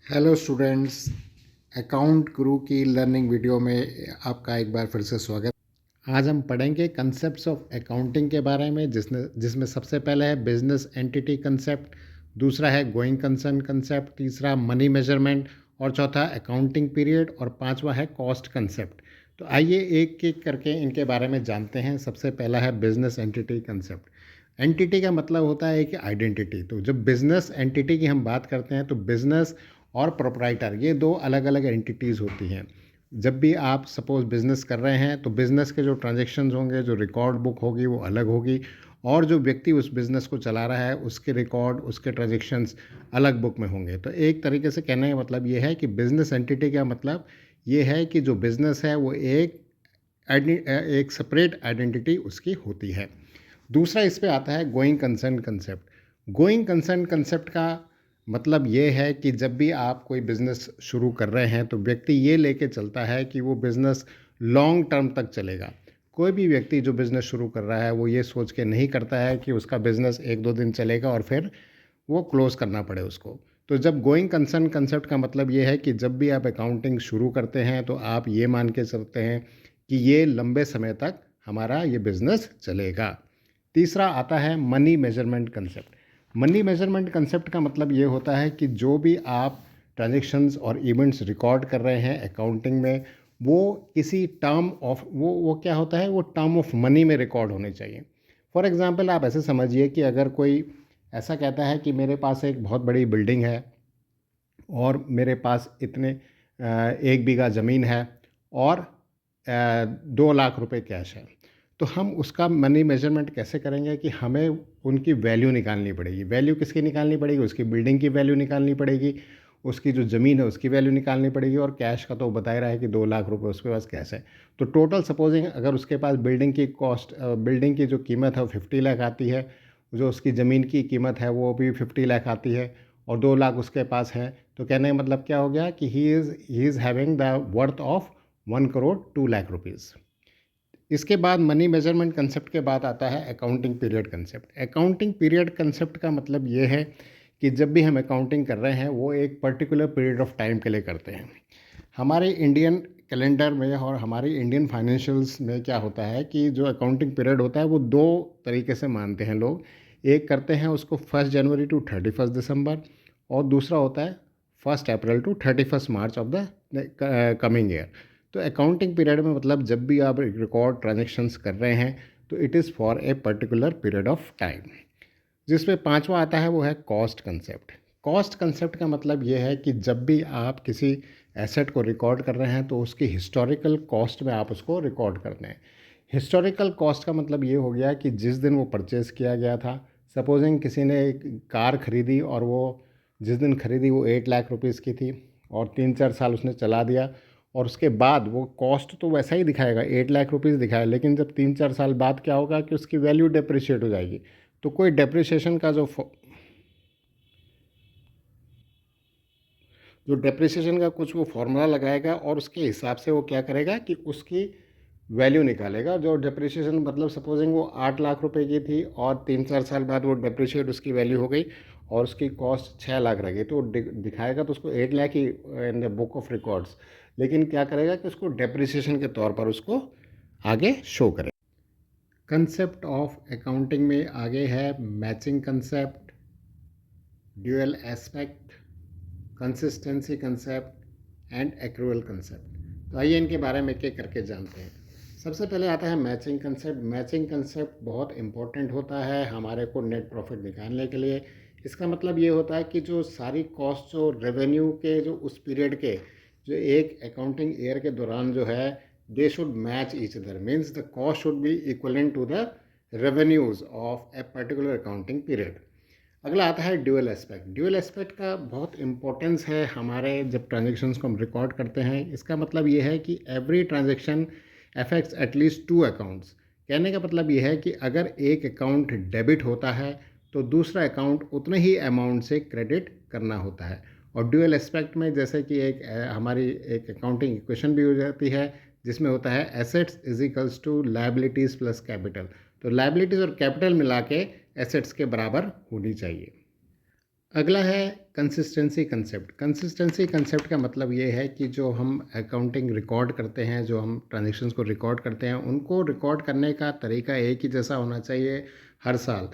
Hello students, account गुरु की learning video में आपका एक बार फिर से स्वागत। आज हम पढ़ेंगे कंसेप्ट्स ऑफ अकाउंटिंग के बारे में, जिसमें सबसे पहले है बिजनेस एंटिटी कंसेप्ट, दूसरा है गोइंग कंसर्न कंसेप्ट, तीसरा मनी मेजरमेंट और चौथा अकाउंटिंग पीरियड और पांचवा है कॉस्ट कंसेप्ट। तो आइए एक एक करके इनके बारे में जानते हैं। सबसे पहला है बिजनेस एंटिटी कंसेप्ट। एंटिटी का मतलब होता है कि आइडेंटिटी। तो जब बिजनेस एंटिटी की हम बात करते हैं तो बिजनेस और प्रोप्राइटर ये दो अलग अलग एंटिटीज़ होती हैं। जब भी आप सपोज़ बिज़नेस कर रहे हैं तो बिज़नेस के जो ट्रांजैक्शंस होंगे, जो रिकॉर्ड बुक होगी वो अलग होगी, और जो व्यक्ति उस बिज़नेस को चला रहा है उसके रिकॉर्ड, उसके ट्रांजैक्शंस अलग बुक में होंगे। तो एक तरीके से कहने का मतलब ये है कि बिज़नेस एंटिटी का मतलब ये है कि जो बिज़नेस है वो एक सेपरेट आइडेंटिटी उसकी होती है। दूसरा इस पे आता है going concern concept. Going concern concept का मतलब ये है कि जब भी आप कोई बिज़नेस शुरू कर रहे हैं तो व्यक्ति ये लेके चलता है कि वो बिज़नेस लॉन्ग टर्म तक चलेगा। कोई भी व्यक्ति जो बिज़नेस शुरू कर रहा है वो ये सोच के नहीं करता है कि उसका बिज़नेस एक दो दिन चलेगा और फिर वो क्लोज़ करना पड़े उसको। तो जब गोइंग कंसर्न कंसेप्ट का मतलब ये है कि जब भी आप अकाउंटिंग शुरू करते हैं तो आप ये मान के चलते हैं कि ये लंबे समय तक हमारा ये बिज़नेस चलेगा। तीसरा आता है money measurement concept. Money measurement concept का मतलब ये होता है कि जो भी आप ट्रांजैक्शंस और इवेंट्स रिकॉर्ड कर रहे हैं अकाउंटिंग में, वो किसी टर्म ऑफ वो क्या होता है, वो टर्म ऑफ मनी में रिकॉर्ड होने चाहिए। फॉर एग्ज़ाम्पल आप ऐसे समझिए कि अगर कोई ऐसा कहता है कि मेरे पास एक बहुत बड़ी बिल्डिंग है और मेरे पास इतने 1 बीघा ज़मीन है और 2 लाख रुपए कैश है। तो हम उसका मनी मेजरमेंट कैसे करेंगे कि हमें उनकी वैल्यू निकालनी पड़ेगी। वैल्यू किसकी निकालनी पड़ेगी? उसकी बिल्डिंग की वैल्यू निकालनी पड़ेगी, उसकी जो ज़मीन है उसकी वैल्यू निकालनी पड़ेगी, और कैश का तो बता ही रहा है कि 2 लाख रुपए उसके पास कैश है। तो टोटल सपोजिंग अगर उसके पास बिल्डिंग की जो कीमत है वो 50 लाख आती है, जो उसकी ज़मीन की कीमत है वो भी 50 लाख आती है, और 2 लाख उसके पास है। तो कहने का मतलब क्या हो गया कि he is having the worth of 1 crore 2 lakh rupees. इसके बाद मनी मेजरमेंट कंसेप्ट के बाद आता है accounting period concept. Accounting period concept का मतलब ये है कि जब भी हम अकाउंटिंग कर रहे हैं वो एक पर्टिकुलर पीरियड ऑफ टाइम के लिए करते हैं। हमारे इंडियन कैलेंडर में और हमारी इंडियन फाइनेंशियल्स में क्या होता है कि जो अकाउंटिंग पीरियड होता है वो दो तरीके से मानते हैं लोग। एक करते हैं उसको 1 जनवरी टू 31 दिसंबर, और दूसरा होता है 1 April to 31 March of the coming year. तो अकाउंटिंग पीरियड में मतलब जब भी आप रिकॉर्ड ट्रांजेक्शन्स कर रहे हैं तो it is for a particular period of time. जिसमें पांचवा आता है वो है कॉस्ट कंसेप्ट। कॉस्ट कंसेप्ट का मतलब ये है कि जब भी आप किसी एसेट को रिकॉर्ड कर रहे हैं तो उसकी हिस्टोरिकल कॉस्ट में आप उसको रिकॉर्ड करते हैं। हिस्टोरिकल कॉस्ट का मतलब ये हो गया कि जिस दिन वो परचेज़ किया गया था, सपोजिंग किसी ने एक कार खरीदी और वो जिस दिन खरीदी वो 8 लाख रुपीज़ की थी, और 3-4 साल उसने चला दिया, और उसके बाद वो कॉस्ट तो वैसा ही दिखाएगा, 8 लाख रुपीज़ दिखाएगा, लेकिन जब 3-4 साल बाद क्या होगा कि उसकी वैल्यू डिप्रिशिएट हो जाएगी। तो कोई डेप्रिसिएशन का जो डेप्रिसिएशन का कुछ वो फॉर्मूला लगाएगा, और उसके हिसाब से वो क्या करेगा कि उसकी वैल्यू निकालेगा। जो डेप्रिसिएशन मतलब सपोजिंग वो 8 लाख रुपए की थी और 3-4 साल बाद वो डेप्रिशिएट उसकी वैल्यू हो गई और उसकी कॉस्ट 6 लाख रह गई, तो दिखाएगा तो उसको 8 लाख ही in the book of records, लेकिन क्या करेगा कि उसको डेप्रिसिएशन के तौर पर उसको आगे शो करेगा। कंसेप्ट ऑफ अकाउंटिंग में आगे है matching concept, dual aspect, consistency concept and accrual concept. तो आइए इनके बारे में एक एक करके जानते हैं। सबसे पहले आता है मैचिंग कंसेप्ट। मैचिंग कंसेप्ट बहुत इंपॉर्टेंट होता है हमारे को नेट प्रॉफिट निकालने के लिए। इसका मतलब ये होता है कि जो सारी कॉस्ट जो रेवेन्यू के जो उस पीरियड के जो एक अकाउंटिंग ईयर के दौरान जो है they should match each other, means the cost should be equivalent to the revenues of a particular accounting period. अगला आता है ड्यूअल एस्पेक्ट। ड्यूअल एस्पेक्ट का बहुत इंपॉर्टेंस है हमारे जब ट्रांजेक्शन्स को हम रिकॉर्ड करते हैं। इसका मतलब ये है कि every transaction affects at least 2 accounts. कहने का मतलब ये है कि अगर एक अकाउंट डेबिट होता है तो दूसरा अकाउंट उतने ही अमाउंट से क्रेडिट करना होता है। और ड्यूअल एस्पेक्ट में जैसे कि हमारी एक अकाउंटिंग इक्वेशन भी हो जाती है जिसमें होता है assets is equals to liabilities plus capital. तो लायबिलिटीज़ और कैपिटल मिला के एसेट्स के बराबर होनी चाहिए। अगला है कंसिस्टेंसी कंसेप्ट। कंसिस्टेंसी कंसेप्ट का मतलब ये है कि जो हम अकाउंटिंग रिकॉर्ड करते हैं, जो हम ट्रांजेक्शन्स को रिकॉर्ड करते हैं, उनको रिकॉर्ड करने का तरीका एक ही जैसा होना चाहिए हर साल,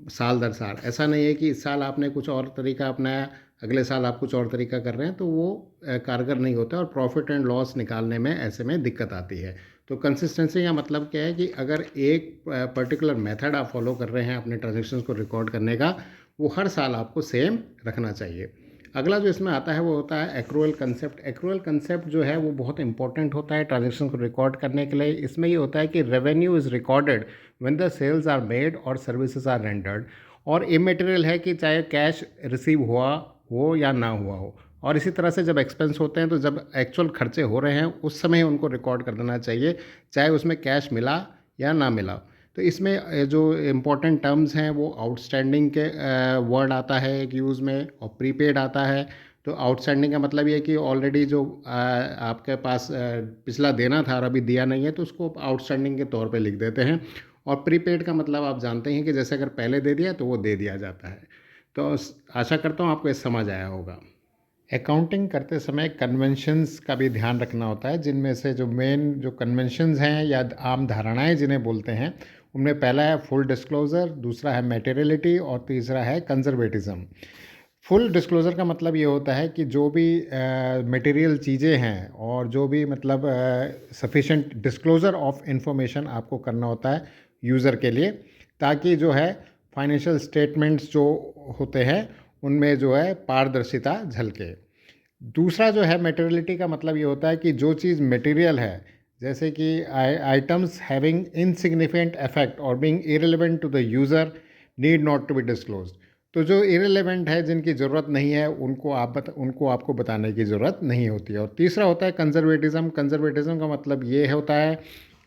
साल दर साल। ऐसा नहीं है कि इस साल आपने कुछ और तरीका अपनाया, अगले साल आप कुछ और तरीका कर रहे हैं, तो वो कारगर नहीं होता और प्रॉफिट एंड लॉस निकालने में ऐसे में दिक्कत आती है। तो कंसिस्टेंसी का मतलब क्या है कि अगर एक पर्टिकुलर मेथड आप फॉलो कर रहे हैं अपने ट्रांजेक्शन्स को रिकॉर्ड करने का, वो हर साल आपको सेम रखना चाहिए। अगला जो इसमें आता है वो होता है एक्रूअल कंसेप्ट। एक्रूअल कंसेप्ट जो है वो बहुत इंपॉर्टेंट होता है ट्रांजेक्शन को रिकॉर्ड करने के लिए। इसमें ये होता है कि revenue is recorded when the sales are made और सर्विसेज आर रेंडर्ड, और इमेटेरियल है कि चाहे कैश रिसीव हुआ हो या ना हुआ हो। और इसी तरह से जब एक्सपेंस होते हैं तो जब एक्चुअल खर्चे हो रहे हैं उस समय उनको रिकॉर्ड कर देना चाहिए, चाहे उसमें कैश मिला या ना मिला। तो इसमें जो इम्पोर्टेंट टर्म्स हैं वो आउटस्टैंडिंग के वर्ड आता है एक यूज़ में, और प्रीपेड आता है। तो आउटस्टैंडिंग का मतलब ये है कि ऑलरेडी जो आपके पास पिछला देना था और अभी दिया नहीं है, तो उसको आउटस्टैंडिंग के तौर पे लिख देते हैं। और प्रीपेड का मतलब आप जानते हैं कि जैसे अगर पहले दे दिया तो वो दे दिया जाता है। तो आशा करता हूँ आपको ये समझ आया होगा। अकाउंटिंग करते समय कन्वेंशंस का भी ध्यान रखना होता है, जिनमें से जो मेन जो कन्वेंशंस हैं या आम धारणाएं जिन्हें बोलते हैं, उनमें पहला है फुल डिस्क्लोज़र, दूसरा है मटेरियलिटी और तीसरा है कंजर्वेटिज्म। फुल डिस्क्लोज़र का मतलब ये होता है कि जो भी मटेरियल चीज़ें हैं और जो भी मतलब सफिशेंट डिस्क्लोज़र ऑफ इंफॉर्मेशन आपको करना होता है यूज़र के लिए, ताकि जो है फाइनेंशियल स्टेटमेंट्स जो होते हैं उनमें जो है पारदर्शिता झलके। दूसरा जो है मटेरियलिटी का मतलब ये होता है कि जो चीज़ मटेरियल है, जैसे कि आइटम्स हैविंग इनसिग्निफिकेंट इफेक्ट और being irrelevant to the user need not to be disclosed. तो जो इररिलेवेंट है, जिनकी ज़रूरत नहीं है, उनको आपको बताने की ज़रूरत नहीं होती है। और तीसरा होता है कंजर्वेटिज्म। कंजर्वेटिज्म का मतलब ये होता है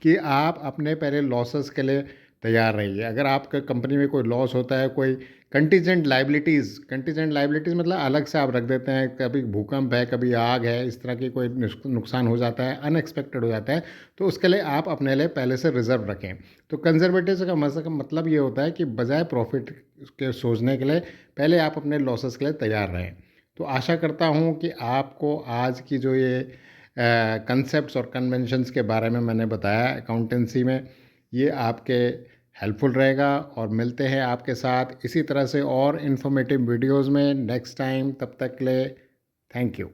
कि आप अपने पहले लॉसेस के लिए तैयार रहिए। अगर आपके कंपनी में कोई लॉस होता है, कोई कंटीजेंट लाइबिलिटीज़ मतलब अलग से आप रख देते हैं, कभी भूकंप है, कभी आग है, इस तरह की कोई नुकसान हो जाता है, अनएक्सपेक्टेड हो जाता है, तो उसके लिए आप अपने लिए पहले से रिजर्व रखें। तो कंजर्वेटिव का मतलब ये होता है कि बजाय प्रॉफिट के सोचने के लिए पहले आप अपने लॉसेस के लिए तैयार रहें। तो आशा करता हूँ कि आपको आज की जो ये कंसेप्ट्स और कन्वेंशंस के बारे में मैंने बताया अकाउंटेंसी में, ये आपके हेल्पफुल रहेगा। और मिलते हैं आपके साथ इसी तरह से और इन्फॉर्मेटिव वीडियोस में नेक्स्ट टाइम। तब तक के लिए थैंक यू।